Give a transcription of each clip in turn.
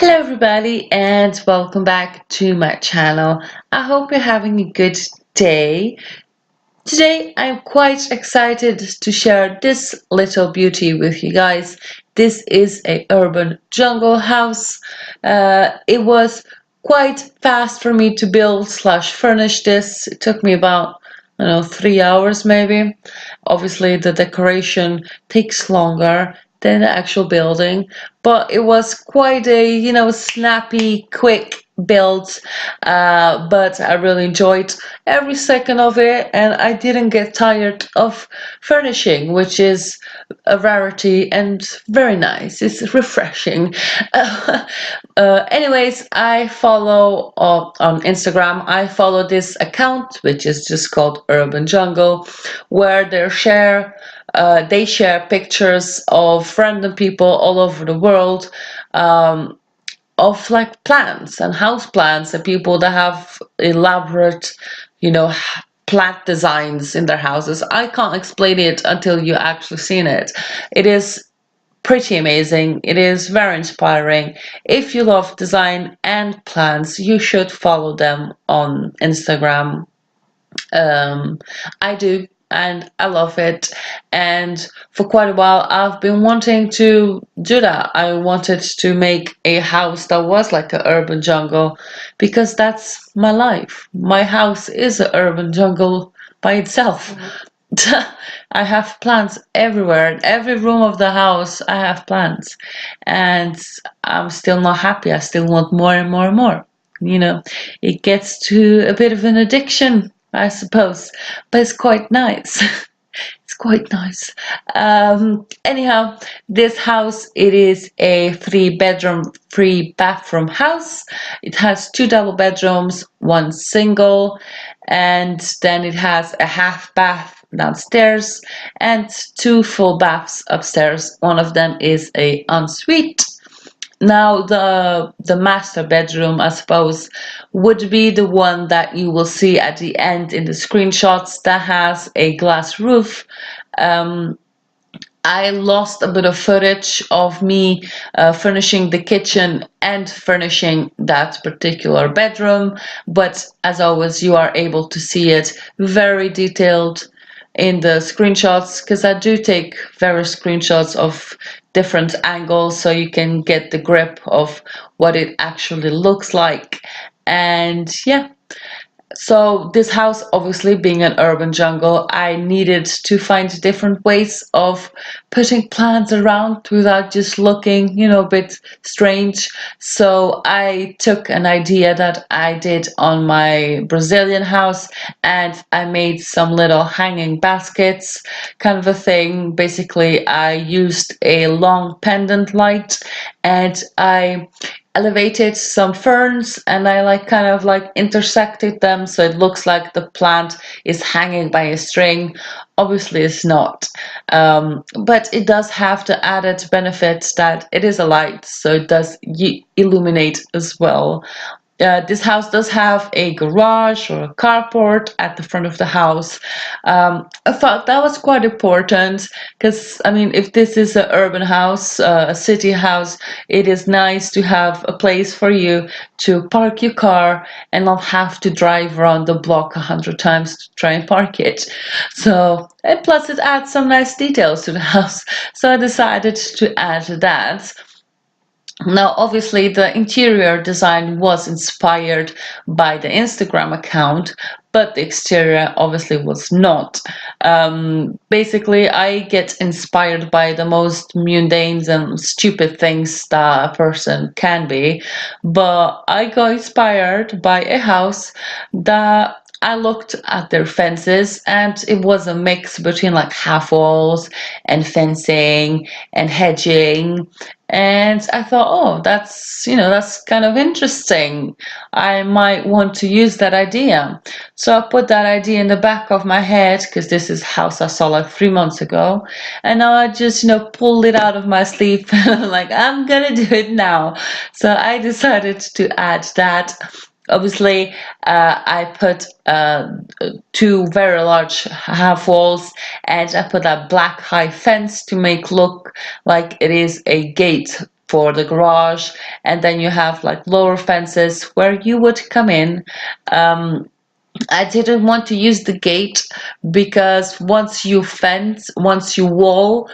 Hello, everybody, and welcome back to my channel. I hope you're having a good day. Today, I'm quite excited to share this little beauty with you guys. This is a urban jungle house. It was quite fast for me to build slash furnish this. It took me about, I don't know, 3 hours maybe. Obviously, the decoration takes longer than the actual building, but it was quite a, snappy, quick build. But I really enjoyed every second of it, and I didn't get tired of furnishing, which is a rarity and very nice. It's refreshing. Anyways, I follow on Instagram. I follow this account, which is just called Urban Jungle, where they share pictures of random people all over the world. Of like plants and house plants and people that have elaborate, plant designs in their houses. I can't explain it until you actually seen it. It is pretty amazing. It is very inspiring. If you love design and plants, you should follow them on Instagram. um, I do, and I love it. And for quite a while, I've been wanting to do that. I wanted to make a house that was like an urban jungle because that's my life. My house is an urban jungle by itself. I have plants everywhere. In every room of the house, I have plants. And I'm still not happy. I still want more and more and more. You know, it gets to a bit of an addiction, I suppose, but it's quite nice. It's quite nice. Anyhow, this house, it is a 3 bedroom, 3 bathroom house. It has 2 double bedrooms, one single, and then it has a half bath downstairs and 2 full baths upstairs. One of them is a ensuite. Now, the master bedroom, I suppose, would be the one that you will see at the end in the screenshots that has a glass roof. Um, I lost a bit of footage of me furnishing the kitchen and furnishing that particular bedroom, but as always, you are able to see it very detailed in the screenshots because I do take various screenshots of different angles so you can get the grip of what it actually looks like. And yeah, so this house, obviously being an urban jungle, I needed to find different ways of putting plants around without just looking, a bit strange. So I took an idea that I did on my Brazilian house and I made some little hanging baskets, kind of a thing. Basically, I used a long pendant light and I elevated some ferns and I like kind of like intersected them so it looks like the plant is hanging by a string. Obviously, it's not, but it does have the added benefit that it is a light, so it does illuminate as well. This house does have a garage or a carport at the front of the house. I thought that was quite important because, I mean, if this is an urban house, a city house, it is nice to have a place for you to park your car and not have to drive around the block 100 times to try and park it. So, and plus, it adds some nice details to the house. So I decided to add that. Now, obviously, the interior design was inspired by the Instagram account, but the exterior obviously was not. Basically, I get inspired by the most mundane and stupid things that a person can be, but I got inspired by a house that I looked at their fences and it was a mix between like half walls and fencing and hedging. And I thought, oh, that's kind of interesting. I might want to use that idea. So I put that idea in the back of my head because this is house I saw like 3 months ago. And now I just, pulled it out of my sleeve. Like, I'm gonna do it now. So I decided to add that. Obviously, I put 2 very large half walls and I put a black high fence to make look like it is a gate for the garage, and then you have like lower fences where you would come in. I didn't want to use the gate because once you wall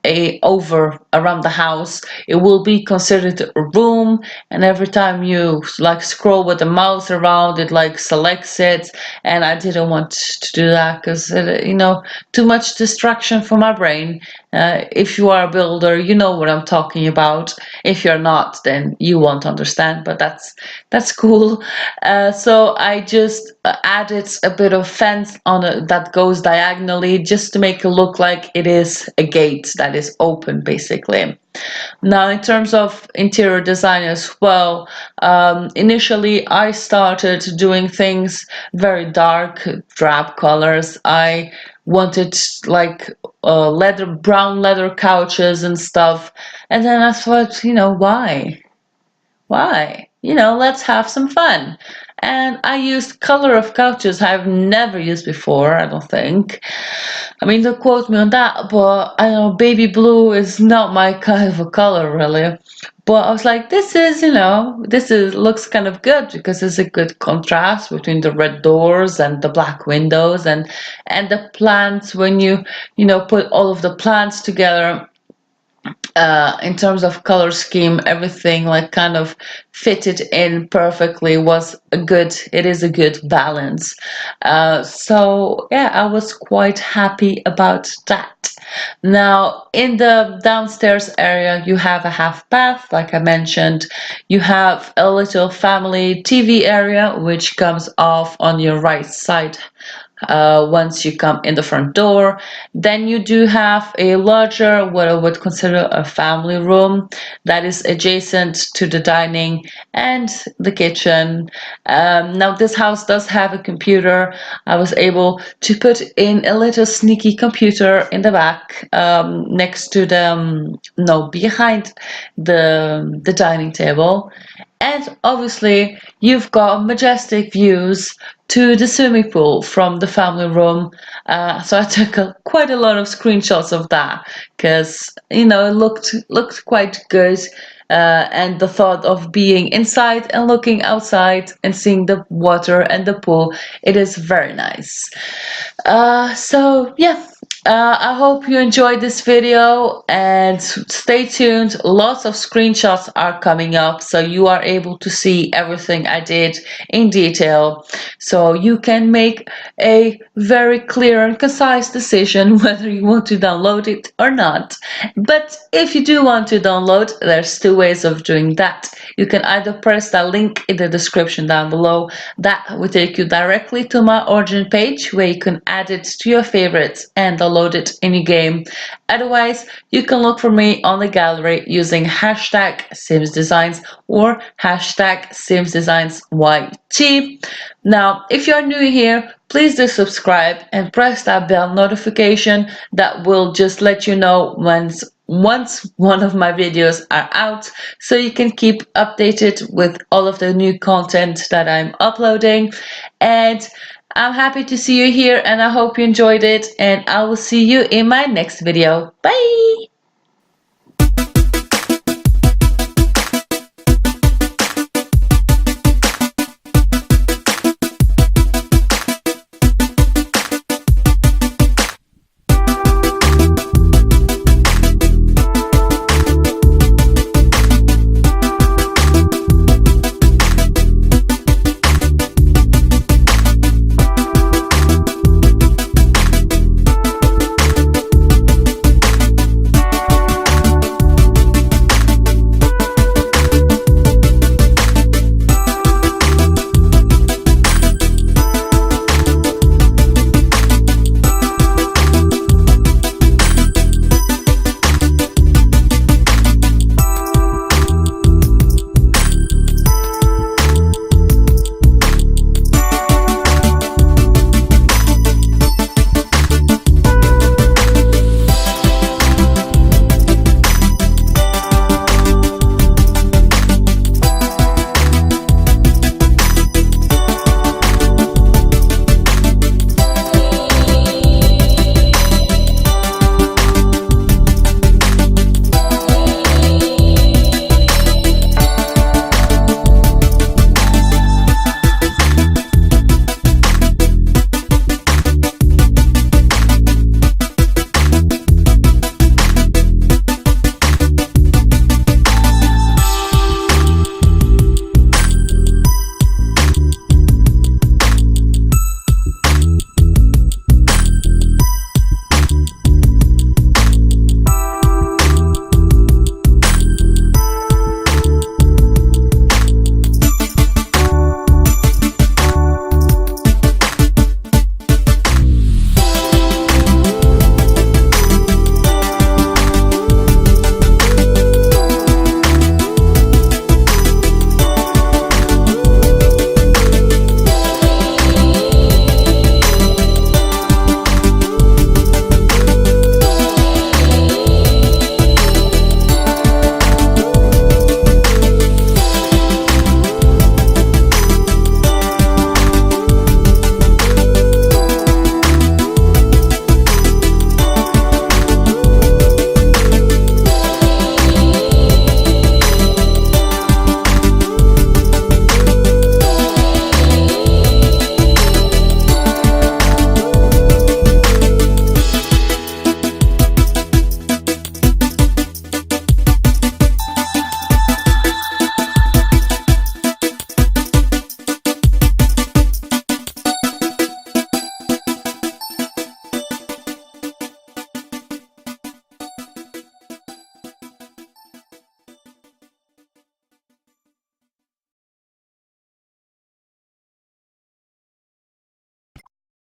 a over around the house, it will be considered a room, and every time you like scroll with the mouse around, it like selects it, and I didn't want to do that because too much distraction for my brain. If you are a builder, you know what I'm talking about. If you're not, then you won't understand, but that's cool. So I just added a bit of fence on it that goes diagonally just to make it look like it is a gate that is open, basically. Now, in terms of interior design as well, initially I started doing things very dark, drab colors. I wanted like brown leather couches and stuff. And then I thought, why? Why? Let's have some fun. And I used color of couches I've never used before, I don't think. I mean, don't quote me on that, but I know baby blue is not my kind of a color, really. But I was like, this is looks kind of good because it's a good contrast between the red doors and the black windows and the plants when you put all of the plants together. In terms of color scheme, everything like kind of fitted in perfectly. It is a good balance. So yeah, I was quite happy about that. Now, in the downstairs area, you have a half bath, like I mentioned. You have a little family TV area, which comes off on your right side once you come in the front door. Then you do have a larger, what I would consider a family room that is adjacent to the dining and the kitchen. Now, this house does have a computer. I was able to put in a little sneaky computer in the back next to no, behind the dining table. And obviously, you've got majestic views to the swimming pool from the family room. So I took quite a lot of screenshots of that because it looked quite good. And the thought of being inside and looking outside and seeing the water and the pool, it is very nice. So yeah. I hope you enjoyed this video and stay tuned. Lots of screenshots are coming up so you are able to see everything I did in detail so you can make a very clear and concise decision whether you want to download it or not. But if you do want to download, there's two ways of doing that. You can either press that link in the description down below. That will take you directly to my origin page where you can add it to your favorites and download it in your game. Otherwise, you can look for me on the gallery using hashtag SimsDesigns or hashtag SimsDesignsYT. Now, if you're new here, please do subscribe and press that bell notification that will just let you know once one of my videos are out so you can keep updated with all of the new content that I'm uploading. And I'm happy to see you here and I hope you enjoyed it, and I will see you in my next video. Bye!